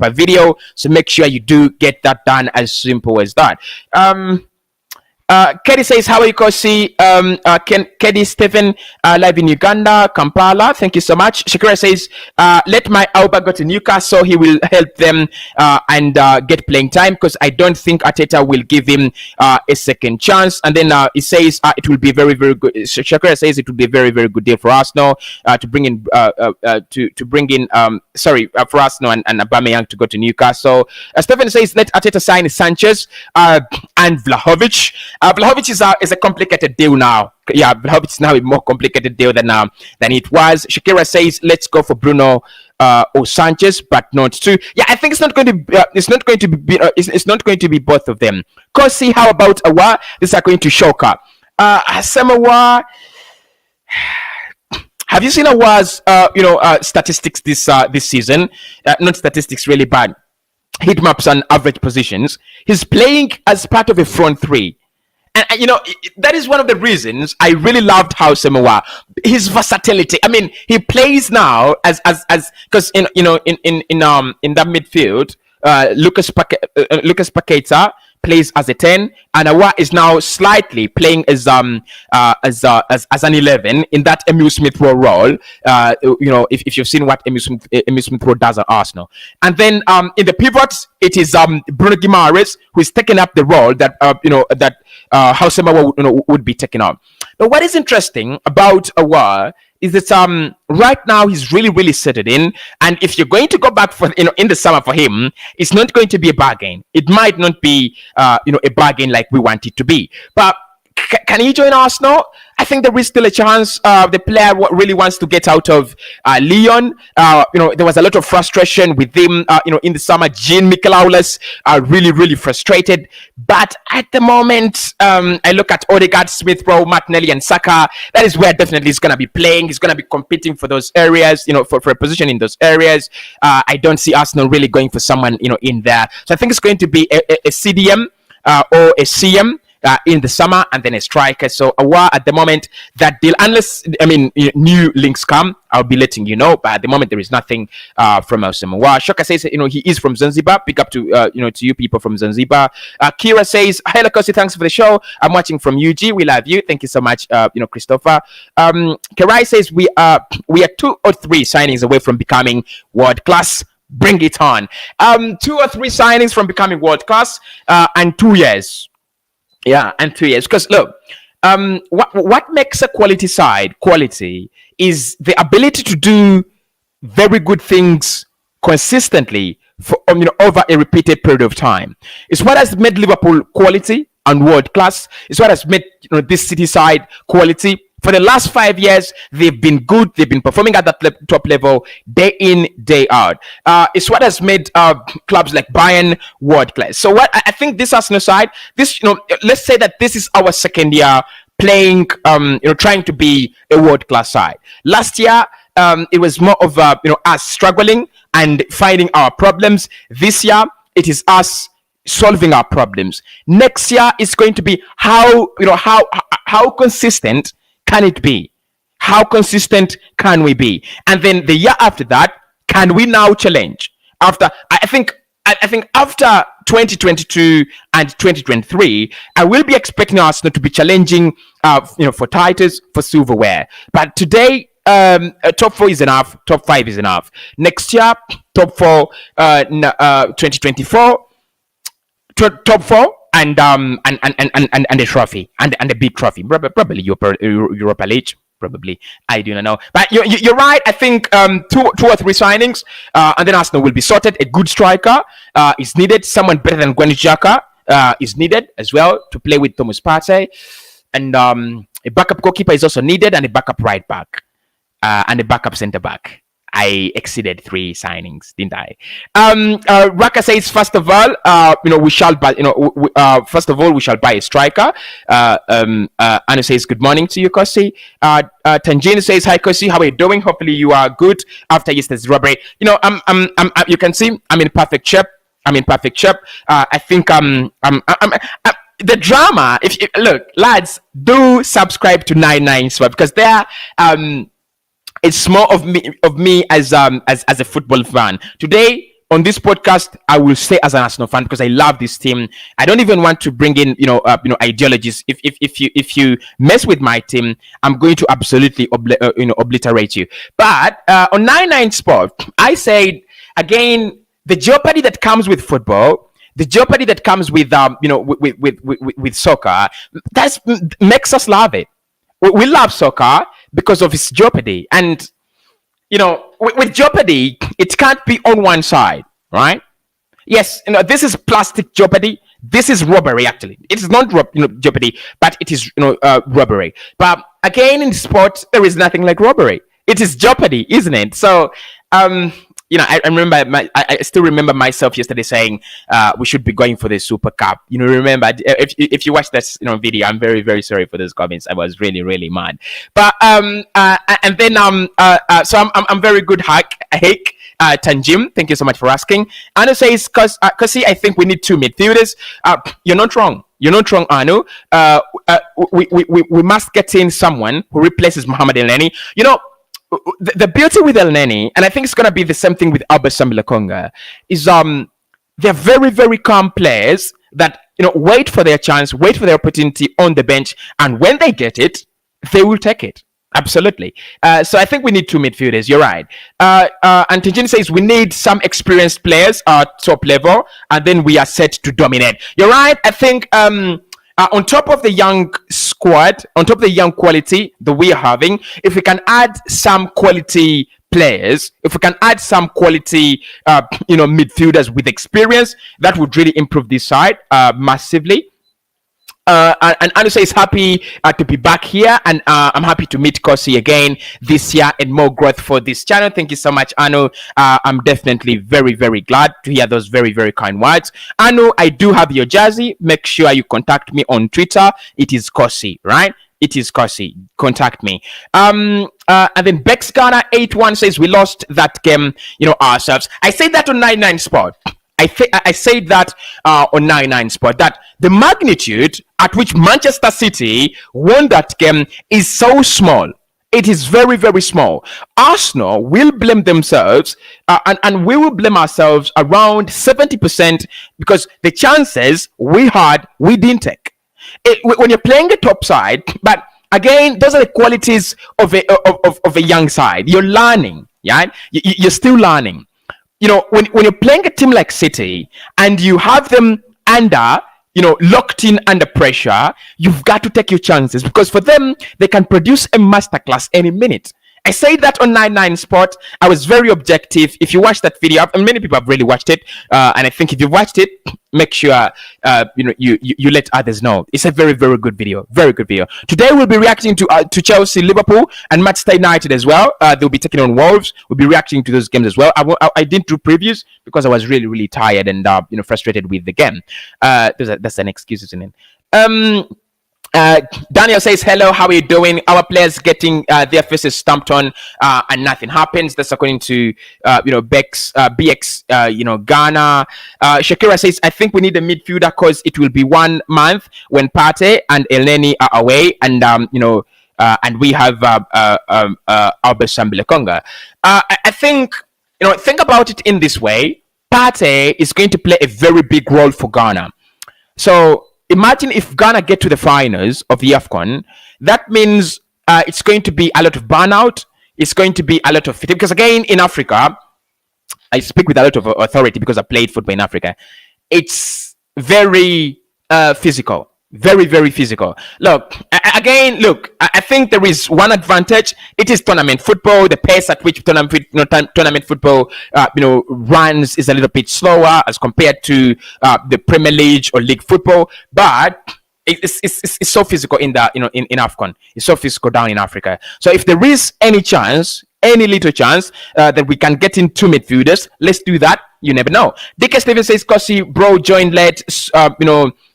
video. So make sure you do get that done, as simple as that. Keddy says, how are you, Cossy? Keddy Stephen, live in Uganda, Kampala. Thank you so much. Shakira says, let my Auba go to Newcastle. He will help them and get playing time, because I don't think Arteta will give him a second chance. And then he says it will be very, very good. Shakira says it will be a very, very good deal for Arsenal to bring in for Arsenal and Aubameyang to go to Newcastle. Stephen says, let Arteta sign Sanchez and Vlahovic. Vlahovic is a complicated deal now. Yeah, Vlahovic is now a more complicated deal than it was. Shakira says, let's go for Bruno or Sanchez, but not two. Yeah, I think it's not going to be both of them. Cossy, how about Awa? These are going to shock her. Asamoah. Have you seen Awa's statistics this season? Not statistics really, but heat maps and average positions. He's playing as part of a front three. And that is one of the reasons I really loved Asamoah. His versatility. I mean, he plays now as because in that midfield, Lucas Paqueta plays as a 10, and Awa is now slightly playing as an 11 in that Emile Smith Rowe role. If you've seen what Emile Smith Rowe does at Arsenal, and then in the pivots, it is Bruno Guimarez who is taking up the role that Asamoah would be taking up. But what is interesting about Awa is that right now he's really, really settled in, and if you're going to go back for in the summer for him, it's not going to be a bargain. It might not be a bargain like we want it to be. But can he join Arsenal? I think there is still a chance. The player really wants to get out of Lyon. There was a lot of frustration with him. In the summer, Jean-Michel Aulas are really, really frustrated. But at the moment, I look at Odegaard, Smith Rowe, Martinelli, and Saka. That is where definitely he's going to be playing. He's going to be competing for those areas. For a position in those areas. I don't see Arsenal really going for someone in there. So I think it's going to be a CDM or a CM. In the summer, and then a striker. So Awa at the moment, that deal, unless new links come, I'll be letting you know. But at the moment, there is nothing from Asamoah. Shoka says he is from Zanzibar. Pick up to to you people from Zanzibar. Kira says, hello Cossy, thanks for the show. I'm watching from UG. We love you. Thank you so much, Christopher. Karai says we are 2 or 3 signings away from becoming world class. Bring it on. 2 or 3 signings from becoming world class, and 2 years. Yeah, and 2 years. Because look, what makes a quality side quality is the ability to do very good things consistently for over a repeated period of time. It's what has made Liverpool quality and world class. It's what has made this City side quality For the last 5 years, they've been good. They've been performing at that top level day in, day out. It's what has made clubs like Bayern world class. So what I think this Arsenal side, let's say that this is our second year playing, trying to be a world class side. Last year, it was more of us struggling and finding our problems. This year, it is us solving our problems. Next year is going to be how consistent can it be? How consistent can we be? And then the year after that, can we now challenge? I think after 2022 and 2023, I will be expecting Arsenal to be challenging, for titles, for silverware. But today, top 4 is enough. Top 5 is enough. Next year, top 4, 2024, top 4. And a trophy and a big trophy, probably Europa League, probably. I do not know, but you're right. I think 2 or 3 signings, and then Arsenal will be sorted. A good striker is needed. Someone better than Nketiah is needed as well to play with Thomas Partey, and a backup goalkeeper is also needed, and a backup right back, and a backup centre back. I exceeded 3 signings, didn't I? Raka says, first of all, we shall buy. First of all, we shall buy a striker. Anu says, good morning to you, Cossy. Tanjin says, hi, Cossy. How are you doing? Hopefully, you are good after yesterday's robbery. You can see I'm in perfect shape. I think the drama. If look, lads, do subscribe to 99 Swap because they're it's more of me as a football fan. Today on this podcast, I will stay as an Arsenal fan because I love this team. I don't even want to bring in ideologies. If you mess with my team, I'm going to absolutely obliterate you. But on 99 Sport, I said again the jeopardy that comes with football. The jeopardy that comes with with soccer, that makes us love it. We love soccer because of its jeopardy, and with jeopardy, it can't be on one side, right? Yes, this is plastic jeopardy. This is robbery. Actually, it is not jeopardy, but it is robbery. But again, in sport, there is nothing like robbery. It is jeopardy, isn't it? So, I remember I still remember myself yesterday saying we should be going for the Super Cup. Remember if you watch this video, I'm very, very sorry for those comments. I was really, really mad. But and then so I'm very good. Hake Tanjim, thank you so much for asking. Anu says, Cossy, I think we need 2 midfielders. You're not wrong. Anu. We must get in someone who replaces Mohamed Elneny. The beauty with Elneny, and I think it's going to be the same thing with Aubameyang Lokonga, is they're very, very calm players that wait for their chance, wait for their opportunity on the bench, and when they get it, they will take it. Absolutely. So I think we need 2 midfielders. You're right. And Tijin says we need some experienced players at top level, and then we are set to dominate. You're right. I think on top of the young squad, on top of the young quality that we are having, if we can add some quality players, if we can add some quality, midfielders with experience, that would really improve this side massively. And Anu is happy to be back here, and I'm happy to meet Cossy again this year and more growth for this channel. Thank you so much, Anu. I'm definitely very, very glad to hear those very, very kind words. Anu, I do have your jersey. Make sure you contact me on Twitter. It is Cossy, right? It is Cossy. Contact me. And then Bex Ghana 81 says we lost that game, ourselves. I said that on 99 Sport. I said that on 99 Sport, that the magnitude at which Manchester City won that game is so small. It is very, very small. Arsenal will blame themselves, and we will blame ourselves around 70% because the chances we had, we didn't take. When you're playing a top side, but again, those are the qualities of a young side. You're learning, yeah? You're still learning. When you're playing a team like City and you have them under, locked in under pressure, you've got to take your chances because for them, they can produce a masterclass any minute. I say that on 99 Sport. I was very objective. If you watch that video, and many people have really watched it, and I think if you've watched it, make sure you let others know. It's a very, very good video. Very good video. Today we'll be reacting to Chelsea, Liverpool, and Manchester United as well. They'll be taking on Wolves. We'll be reacting to those games as well. I didn't do previews because I was really, really tired and frustrated with the game. That's an excuse, isn't it? Daniel says, hello, how are you doing? Our players getting their faces stamped on and nothing happens. That's according to BX Ghana. Shakira says, I think we need a midfielder because it will be 1 month when Partey and Elneny are away, and and we have Albert Lekonga. I think think about it in this way. Partey is going to play a very big role for Ghana. So imagine if Ghana get to the finals of the AFCON. That means it's going to be a lot of burnout. It's going to be a lot of fatigue. Because again, in Africa, I speak with a lot of authority because I played football in Africa. It's very physical. Very, very physical. Look, I think there is one advantage. It is tournament football. The pace at which tournament football, runs is a little bit slower as compared to the Premier League or league football. But it's so physical in AFCON. It's so physical down in Africa. So if there is any chance, any little chance that we can get in 2 midfielders, let's do that. You never know. Dick Steven says, Cossy, bro, join, let's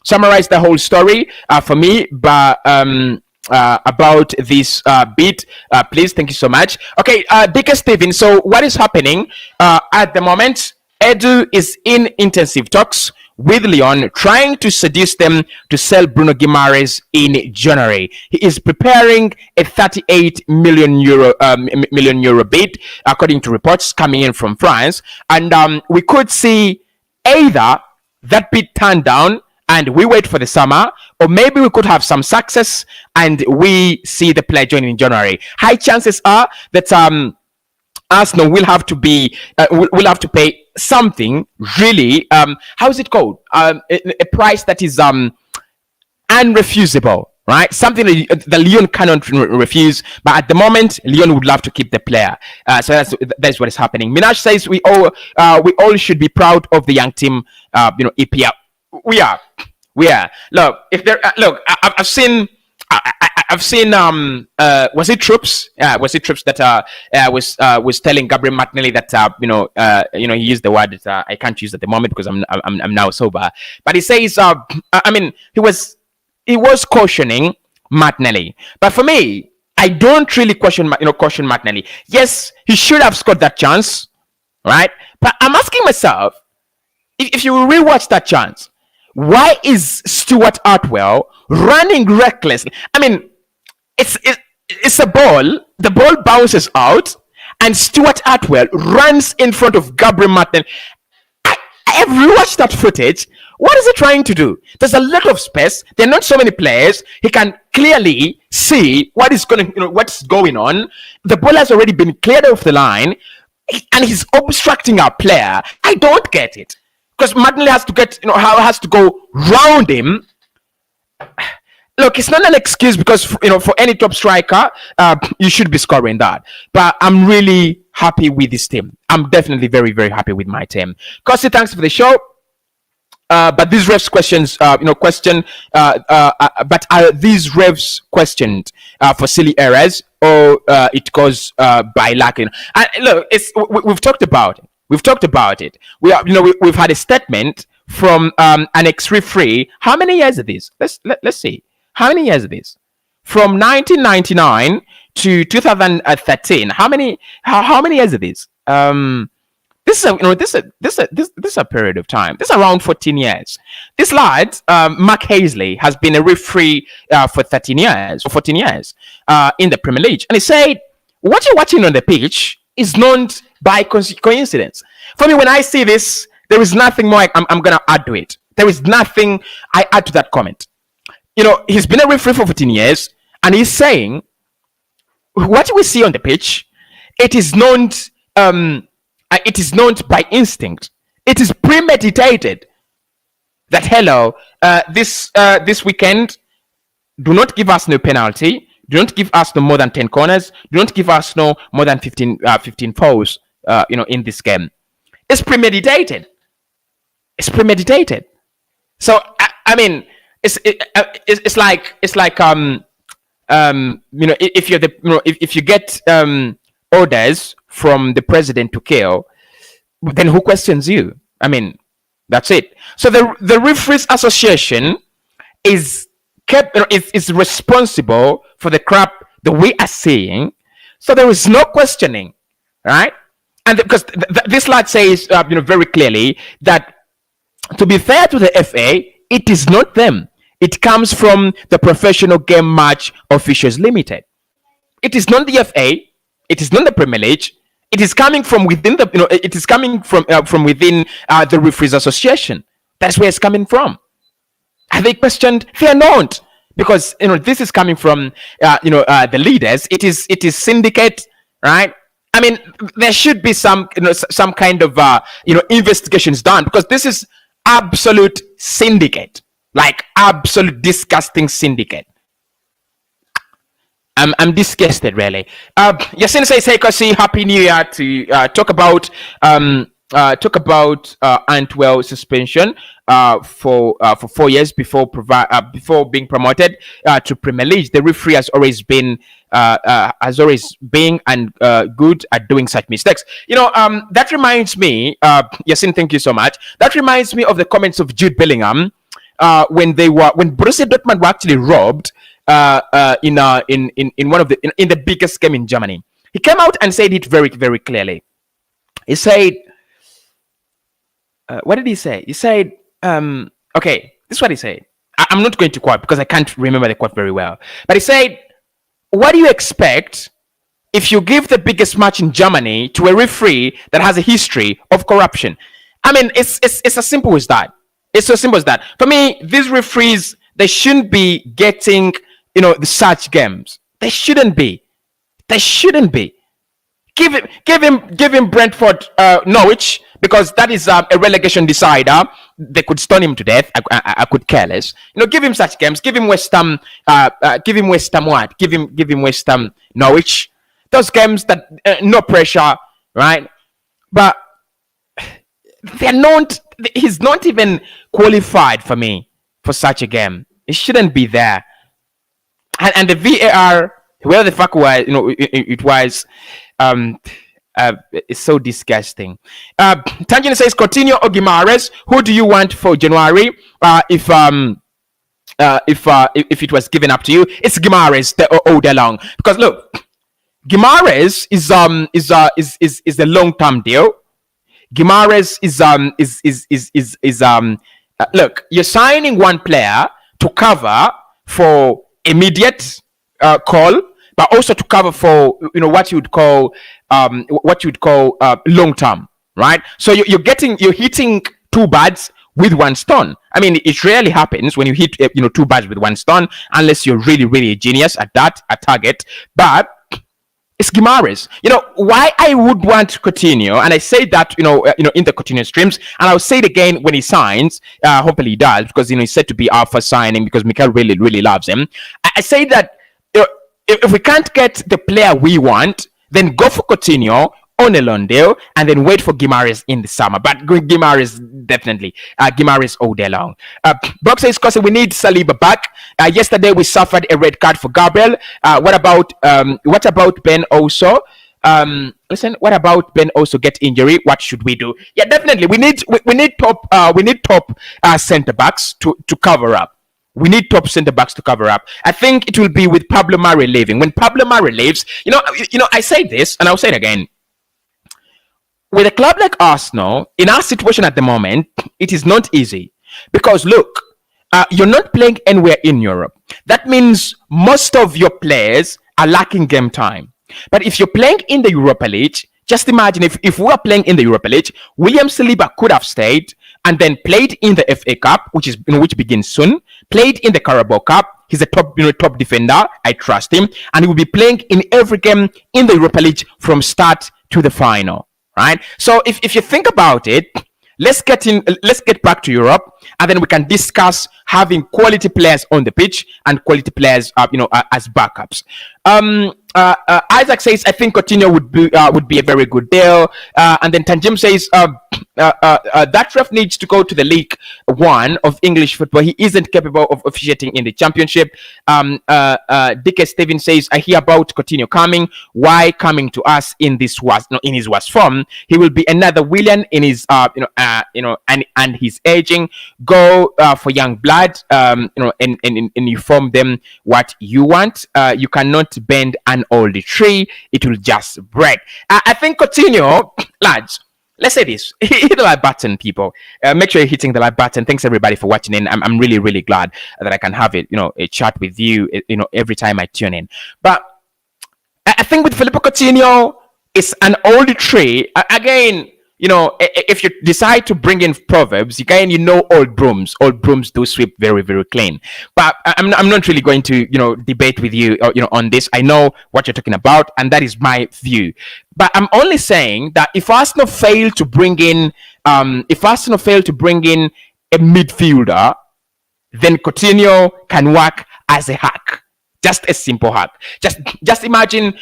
summarize the whole story for me, but about this bit, please. Thank you so much. Okay, Dick Steven. So what is happening at the moment? Edu is in intensive talks with Lyon, trying to seduce them to sell Bruno Guimarez in January. He is preparing a 38 million euro bid, according to reports coming in from France. And we could see either that bid turned down and we wait for the summer, or maybe we could have some success and we see the player joining in January. High chances are that Arsenal will have to pay something really, how is it called? A price that is unrefusable, right? Something that Lyon cannot refuse. But at the moment, Lyon would love to keep the player. So that's what is happening. Minaj says we all should be proud of the young team. EPL. We are. Look, if there. Look, I've seen. Was it Troops? Was it Troops that was telling Gabriel Martinelli that he used the word that I can't use at the moment because I'm now sober. But he says he was cautioning Martinelli. But for me, I don't really caution Martinelli. Yes, he should have scored that chance, right? But I'm asking myself, if you rewatch that chance, why is Stuart Atwell running recklessly? I mean, it's a ball. The ball bounces out, and Stuart Atwell runs in front of Gabriel Martinelli. I have rewatched that footage. What is he trying to do? There's a lot of space. There are not so many players. He can clearly see what's going on. The ball has already been cleared off the line, and he's obstructing our player. I don't get it. Because Martinelli has to go round him. Look, it's not an excuse because for any top striker, you should be scoring that. But I'm really happy with this team. I'm definitely very, very happy with my team. Cossy, thanks for the show. But these refs questions, but are these refs questioned for silly errors, or it goes by luck? Look, we've talked about it. We've talked about it. We've had a statement from an ex-referee. How many years is this? Let's see. How many years is this? From 1999 to 2013. How many years is this? This is a period of time. This is around 14 years. This lad, Mark Hazley, has been a referee for 13 years or 14 years in the Premier League, and he said, "What you're watching on the pitch is not by coincidence." For me, when I see this, there is nothing more I'm going to add to it. There is nothing I add to that comment. He's been a referee for 14 years, and he's saying what we see on the pitch, it is not by instinct. It is premeditated. That this weekend, do not give us no penalty. Do not give Arsenal more than 10 corners. Do not give Arsenal more than 15 fouls, in this game. It's premeditated. It's premeditated. So I mean, it's like if you're if you get orders from the president to kill, then who questions you? I mean, that's it. So the Referees Association is responsible for the crap that we are seeing. So there is no questioning, right? And because this lad says, very clearly that, to be fair to the FA, it is not them. It comes from the Professional Game Match Officials Limited. It is not the FA. It is not the Premier League. It is coming from within it is coming from within the Referees Association. That's where it's coming from. Are they questioned? They are not, because this is coming from the leaders. It is syndicate, right? I mean, there should be some kind of investigations done, because this is absolute syndicate, like absolute disgusting syndicate. I'm disgusted, really. Yasin says, "Hey, Cossy, Happy New Year." To talk about Antwell suspension for 4 years before being promoted to Premier League. The referee has always been good at doing such mistakes. That reminds me, Yasin, thank you so much. That reminds me of the comments of Jude Bellingham when Borussia Dortmund were actually robbed in one of in the biggest game in Germany. He came out and said it very, very clearly. He said, what did he say? He said, okay, this is what he said. I'm not going to quote because I can't remember the quote very well. But he said, what do you expect if you give the biggest match in Germany to a referee that has a history of corruption? I mean, it's as simple as that. It's as simple as that. For me, these referees, they shouldn't be getting, such games. They shouldn't be. They shouldn't be. Give him Brentford, Norwich, because that is a relegation decider. They could stone him to death. I could care less. Give him such games. Give him West Ham. Give him West Ham what? Give him West Ham Norwich. Those games that no pressure, right? But they're not. He's not even qualified for me for such a game. It shouldn't be there. And the VAR, where the fuck was, it was. It's so disgusting. Tangent says, continue or Guimarez. Who do you want for January? If it was given up to you, it's Guimarez all day long. Because look, Guimarez is a long-term deal. Guimarez is look, you're signing one player to cover for immediate call, but also to cover for what you would call long term, right? So you're hitting two birds with one stone. I mean, it rarely happens when you hit two birds with one stone, unless you're really, really a genius at that, a target. But it's Guimarez. Why I would want Coutinho, and I say that in the Coutinho streams, and I'll say it again when he signs. Hopefully he does, because he's said to be our first signing, because Mikel really, really loves him. I say that if we can't get the player we want, then go for Coutinho on a loan deal, and then wait for Guimarez in the summer. But Guimarez, definitely. Guimarez all day long. Brock says, Cossy, we need Saliba back. Yesterday we suffered a red card for Gabriel. What about Ben also? What about Ben also get injury? What should we do? Yeah, definitely. We need top centre backs to cover up. We need top centre backs to cover up. I think it will be with Pablo Mari leaving. When Pablo Mari leaves, I say this and I'll say it again. With a club like Arsenal, in our situation at the moment, it is not easy. Because look, you're not playing anywhere in Europe. That means most of your players are lacking game time. But if you're playing in the Europa League, just imagine if we were playing in the Europa League, William Saliba could have stayed and then played in the FA Cup, which begins soon, played in the Carabao Cup. He's a top defender. I trust him. And he will be playing in every game in the Europa League from start to the final. Right? So if you think about it, let's get back to Europe, and then we can discuss having quality players on the pitch and quality players, as backups. Isaac says, I think Coutinho would be a very good deal. And then Tanjim says, that ref needs to go to the League One of English football. He isn't capable of officiating in the Championship. DK Steven says, I hear about Coutinho coming. Why coming to us in his worst form? He will be another Willian in his and he's aging. Go for young blood, and you form them what you want. You cannot bend an old tree, it will just break. I think Coutinho, lads, let's say this. Hit the like button, people. Make sure you're hitting the like button. Thanks everybody for watching in. I'm really, really glad that I can have it, a chat with you, every time I tune in. But I think with Filippo Coutinho, it's an old tree. Again, if you decide to bring in proverbs, old brooms do sweep very, very clean. But I'm not really going to debate with you on this. I know what you're talking about, and that is my view. But I'm only saying that if Arsenal fail to bring in a midfielder, then Coutinho can work as a hack. Just a simple hack. Just imagine,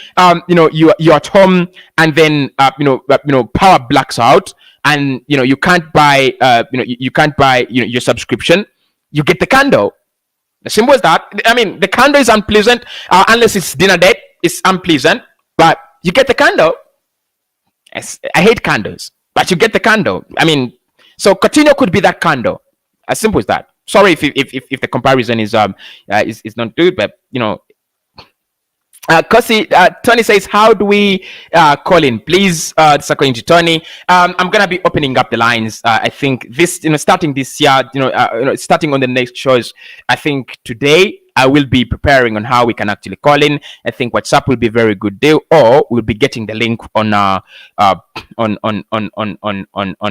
you're at home, and then power blacks out, and you can't buy your subscription. You get the candle. As simple as that. I mean, the candle is unpleasant unless it's dinner date. It's unpleasant, but you get the candle. I hate candles, but you get the candle. I mean, so Coutinho could be that candle. As simple as that. Sorry if the comparison is not good, but Cossy, Tony says, how do we call in? Please, according to Tony, I'm gonna be opening up the lines. I think this, starting this year, starting on the next shows. I think today I will be preparing on how we can actually call in. I think WhatsApp will be a very good deal, or we'll be getting the link on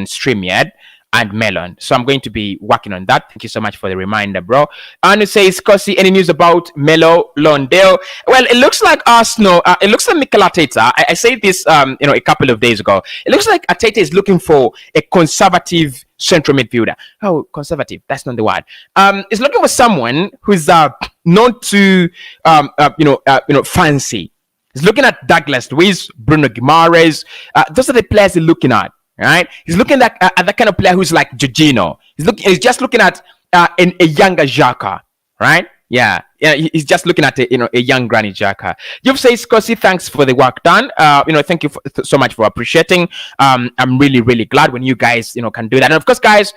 StreamYard and Melon. So I'm going to be working on that. Thank you so much for the reminder, bro. Anu says, Cossy, any news about Melo Londale? Well, it looks like Arsenal, it looks like Mikel Arteta. I said this, a couple of days ago. It looks like Arteta is looking for a conservative central midfielder. Oh, conservative. That's not the word. He's looking for someone who's not too, fancy. He's looking at Douglas Luiz, Bruno Guimarez. Those are the players he's looking at. Right, he's looking at that kind of player who's like Jorginho. He's just looking at a younger Xhaka, right? Yeah. He's just looking at a young Granny Xhaka. You've said, Cossy, thanks for the work done. Thank you so much for appreciating. I'm really, really glad when you guys can do that. And of course, guys,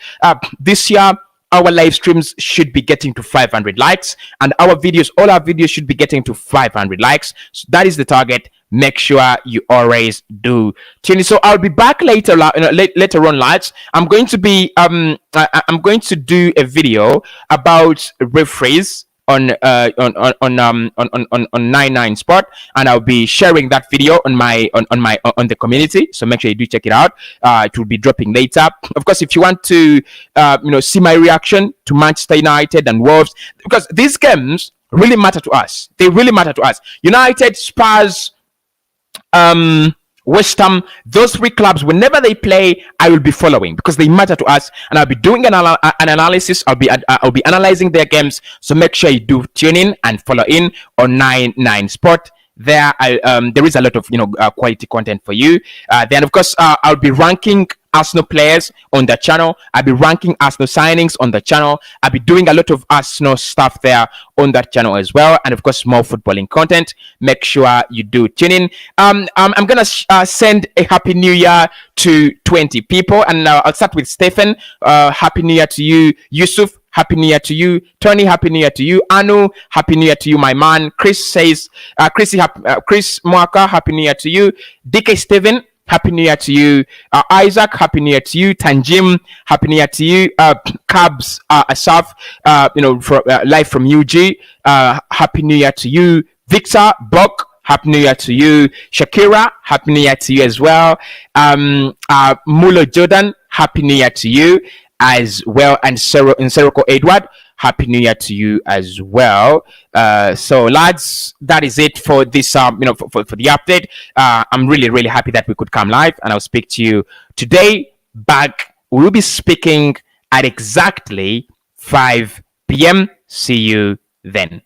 this year our live streams should be getting to 500 likes, and all our videos should be getting to 500 likes. So that is the target. Make sure you always do tune in. So I'll be back later on, lads. I'm going to be I'm going to do a video about referees on 99 Sport, and I'll be sharing that video on the community. So make sure you do check it out. It will be dropping later. Of course, if you want to see my reaction to Manchester United and Wolves, because these games really matter to us. They really matter to us. United, Spurs, West Ham, those three clubs, whenever they play, I will be following because they matter to us, and I'll be doing an analysis. I'll be analyzing their games. So make sure you do tune in and follow in on 99 Sport. There is a lot of quality content for you. Then of course I'll be ranking Arsenal players on the channel. I'll be ranking Arsenal signings on the channel. I'll be doing a lot of Arsenal stuff there on that channel as well, and of course more footballing content. Make sure you do tune in. I'm gonna send a happy new year to 20 people, and I'll start with Stephen. Happy new year to you. Yusuf, happy new year to you. Tony, happy new year to you. Anu, happy new year to you, my man. Chris says, Chris Mwaka, happy new year to you. DK Steven, happy new year to you. Isaac, happy new year to you. Tanjim, happy new year to you. Cabs, Asaf, live from UG, happy new year to you. Victor, Bok, happy new year to you. Shakira, happy new year to you as well. Mulo Jordan, happy new year to you as well. And Seroko Edward, happy new year to you as well. So lads, that is it for this for the update. I'm really happy that we could come live, and I'll speak to you today back We will be speaking at exactly 5 p.m. See you then.